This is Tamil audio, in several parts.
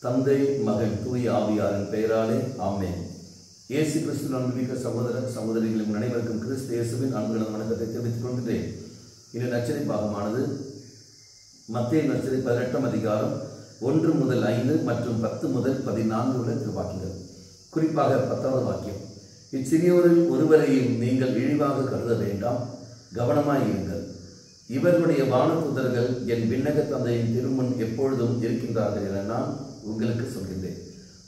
தந்தை மகன் தூய ஆவியாரின் பெயராலே ஆமென். இயேசு கிறிஸ்து அன்புமிக்க சகோதர சகோதரிகளின் அனைவருக்கும் கிறிஸ்து இயேசுவின் அன்புள்ள வணக்கத்தை தெரிவித்துக் கொள்கிறேன். இந்த நற்செய்தி பாகமானது மத்தேயு நற்செய்தி 18ஆம் அதிகாரம் 1 முதல் 5 மற்றும் 10 முதல் 14 உள்ள திருவாக்கியங்கள். குறிப்பாக 10வது வாக்கியம், இச்சிறியோரில் ஒருவரையும் நீங்கள் இழிவாக கருத வேண்டாம், கவனமாயிருங்கள். இவர்களுடைய வானதூதர்கள் என் விண்ணக தந்தையின் திருமுன் எப்பொழுதும் இருக்கின்றார்கள் என நான் உங்களுக்கு சொல்கின்றேன்.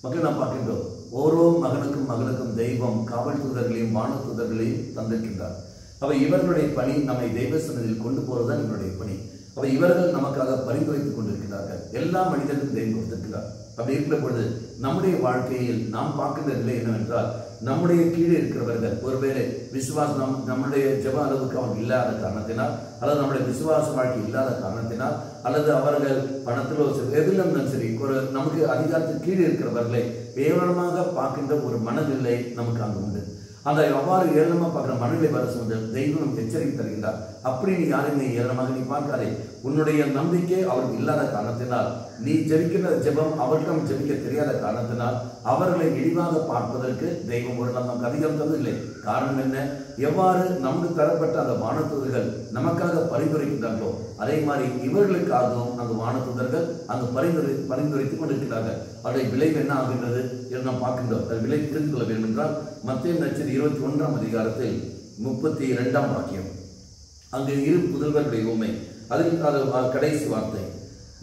மக்கள் நாம் பார்க்கின்றோம், ஓரோ மகனுக்கும் தெய்வம் காவல் தூதர்களையும் வானதூதர்களையும் தந்திருக்கின்றார். அவை இவர்களுடைய பணி நம்மை தெய்வ சன்னதியில் கொண்டு போவதுதான் இவருடைய பணி. அவை இவர்கள் நமக்காக பரிந்துரைத்துக் கொண்டிருக்கிறார்கள். எல்லா மனிதனுக்கும் தெய்வம் கொடுத்திருக்கிறார். அப்படி இருக்கிற பொழுது நம்முடைய வாழ்க்கையில் நாம் பார்க்கின்ற நிலை என்னவென்றால், நம்முடைய கீழே இருக்கிறவர்கள் ஒருவேளை விசுவாசம் நம்முடைய ஜெப அளவுக்கு அவங்க இல்லாத காரணத்தினால், அல்லது நம்முடைய விசுவாச வாழ்க்கை இல்லாத காரணத்தினால், அல்லது அவர்கள் பணத்திலோ எதிலும் சரி நமக்கு அதிகாரத்துக்கு கீழே இருக்கிறவர்களை ஏளனமாக பார்க்கின்ற ஒரு மனநிலை நமக்கு அங்கு உண்டு. அந்த அவ்வாறு ஏளனமாக பார்க்கிற மனநிலை வர சொன்ன தெய்வம் நமக்கு எச்சரிக்கை தருகின்றார். அப்படி நீ யாரையுமே ஏளனமாக நீ பார்க்காதே. உன்னுடைய நம்பிக்கை அவருக்கு இல்லாத காரணத்தினால், நீ ஜெபிக்கின்ற ஜெபம் அவர்களிடம் ஜெபிக்க தெரியாத காரணத்தினால் அவர்களை இழிவாக பார்ப்பதற்கு தெய்வம் ஒரு நமக்கு அதிகம் தந்ததில்லை. காரணம் என்ன? எவ்வாறு நமக்கு தரப்பட்ட அந்த வானதூதர்கள் நமக்காக பரிந்துரைக்கின்றார்களோ அதே மாதிரி இவர்களுக்காகவும் அந்த வானதூதர்கள் அங்கு பரிந்துரைத்துக் கொண்டிருக்கிறார்கள். அவருடைய விளைவு என்ன ஆகின்றது என்று நாம் பார்க்கின்றோம். அது விலை புரிந்து கொள்ள வேண்டும் என்றால் மத்தேயு நற்செய்தி 21ஆம் அதிகாரத்தில் 32ஆம் வாக்கியம், அங்கு இரு புதல்வருடைய உண்மை, அதில் கடைசி வார்த்தை,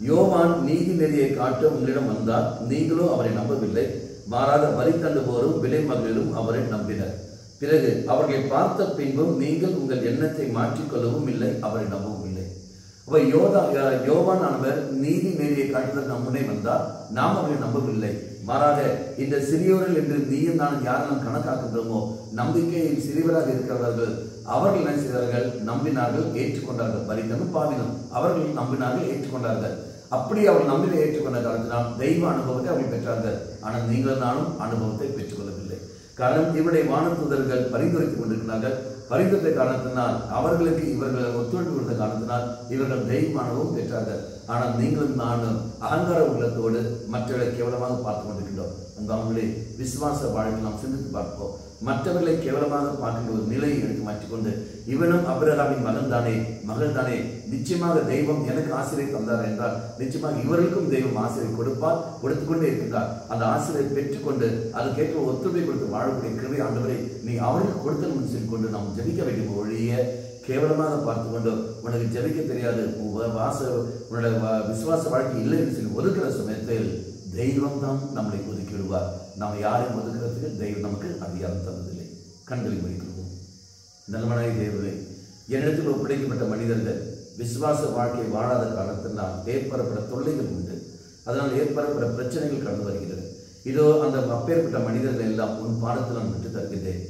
யோவான் நீதி நெறியை காட்ட உங்களிடம் வந்தார், நீங்களோ அவரை நம்பவில்லை, மாறாக வரி தண்டுபோரும் விலை மகளிரும் அவரை நம்பினர். பிறகு அவர்களை பார்த்த பின்பும் நீங்கள் உங்கள் எண்ணத்தை மாற்றிக்கொள்ளவும் இல்லை, அவரை நம்பவும் இல்லை. யோவான் ஆனவர் நீதி நெறியை காட்டுவதற்கு நம் முன்னே வந்தார், நாம் அவரை நம்பவில்லை. மாறாக இந்த சிறியோர்கள் என்று நீயும் நான் யாரெல்லாம் கணக்காக்குகிறோமோ நம்பிக்கையில் சிறியவராக இருக்கிறவர்கள் அவர்கள் என்ன செய்தார்கள்? நம்பினார்கள், ஏற்றுக்கொண்டார்கள். பரிதனும் பாவினும் அவர்கள் நம்பினார்கள், ஏற்றுக்கொண்டார்கள். அப்படி அவர்கள் நம்பினை ஏற்றுக்கொண்ட காலத்தினால் தெய்வ அனுபவத்தை அவர்கள் பெற்றார்கள். ஆனால் நீங்கள் நானும் அனுபவத்தை பெற்றுக்கொள்ளவில்லை. காரணம், இவருடைய வானதூதர்கள் பரிந்துரைத்துக் கொண்டிருக்கிறார்கள். பரிந்துரை காரணத்தினால் அவர்களுக்கு இவர்கள் ஒத்துழைப்பு கொடுத்த காரணத்தினால் இவர்கள் தெய்வ அனுபவம் பெற்றார்கள். ஆனால் நீங்களும் நானும் அகங்கார உள்ளத்தோடு மற்றவர்களை கேவலமாக பார்த்து கொண்டிருக்கின்றோம். அவங்களே விசுவாச வாழ்க்கையில் நாம் சிந்தித்து பார்ப்போம். மற்றவர்களை கேவலமாக பார்க்கின்ற ஒரு நிலையை எடுத்து மாற்றிக்கொண்டு, இவனும் அபிரகாமின் மகன் தானே, மகள் தானே, நிச்சயமாக தெய்வம் எனக்கு ஆசிரியை தந்தார் என்றால் நிச்சயமாக இவர்களுக்கும் தெய்வம் ஆசிரியை கொடுப்பார், கொடுத்துக்கொண்டே இருக்கின்றார். அந்த ஆசிரியை பெற்றுக்கொண்டு அதுக்கேற்ற ஒத்துழைப்பை கொடுத்து வாழக்கூடிய கிருபை ஆண்டவரை நீ அவர்களுக்கு கொடுத்தல் சொல்லி கொண்டு நாம் ஜெபிக்க வேண்டும். ஒழிய கேவலமாக பார்த்து கொண்டு உனக்கு ஜெபிக்க தெரியாது, உன்னோட விசுவாச வாழ்க்கை இல்லை என்று சொல்லி ஒதுக்கிற சமயத்தில் தெய்வம் தான் நம்மளை ஒதுக்கி விடுவார். நாம் யாரையும் ஒதுக்கிறதுக்கு தெய்வம் நமக்கு அதிகாரம் தந்ததில்லை. கண்களை முடிக்கிறோம். நல்லமனாய் தேவரே, என்னிடத்தில் ஒப்படைக்கப்பட்ட மனிதர்கள் விசுவாச வாழ்க்கையை வாழாத காரணத்தினால் ஏற்படப்பட தொல்லைகள் உண்டு. அதனால் ஏற்படப்பட பிரச்சனைகள் கடந்து வருகிறது. இதோ அந்த அப்பேற்பட்ட மனிதர்கள் எல்லாம் உன் பாடத்தில் நான் விட்டு தருகின்றேன்.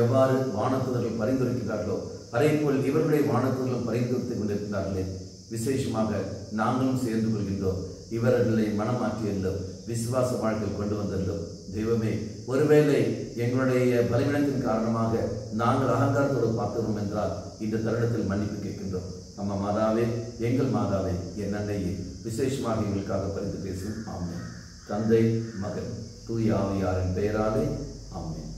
எவ்வாறு வானதூதர்கள் பரிந்துரைக்கிறார்களோ அதே போல் இவர்களுடைய வானதூதர்கள் பரிந்துரைத்துக் கொண்டிருக்கிறார்களே, விசேஷமாக நாங்களும் சேர்ந்து கொள்கின்றோம். இவர்களை மனமாற்றியல்லோ விசுவாச வாழ்க்கையில் கொண்டு வந்தல்லோ தெய்வமே, ஒருவேளை எங்களுடைய பலவீனத்தின் காரணமாக நாங்கள் அகங்காரத்தோடு பார்த்தோம் என்றால் இந்த தருணத்தில் மன்னிப்பு கேட்கின்றோம். அம்மா மாதாவே, எங்கள் மாதாவே, என் அன்னையே, விசேஷமாக எங்களுக்காக பரிந்து பேசும். ஆமென். தந்தை மகன் தூய ஆவியாரின் பெயராலே ஆமென்.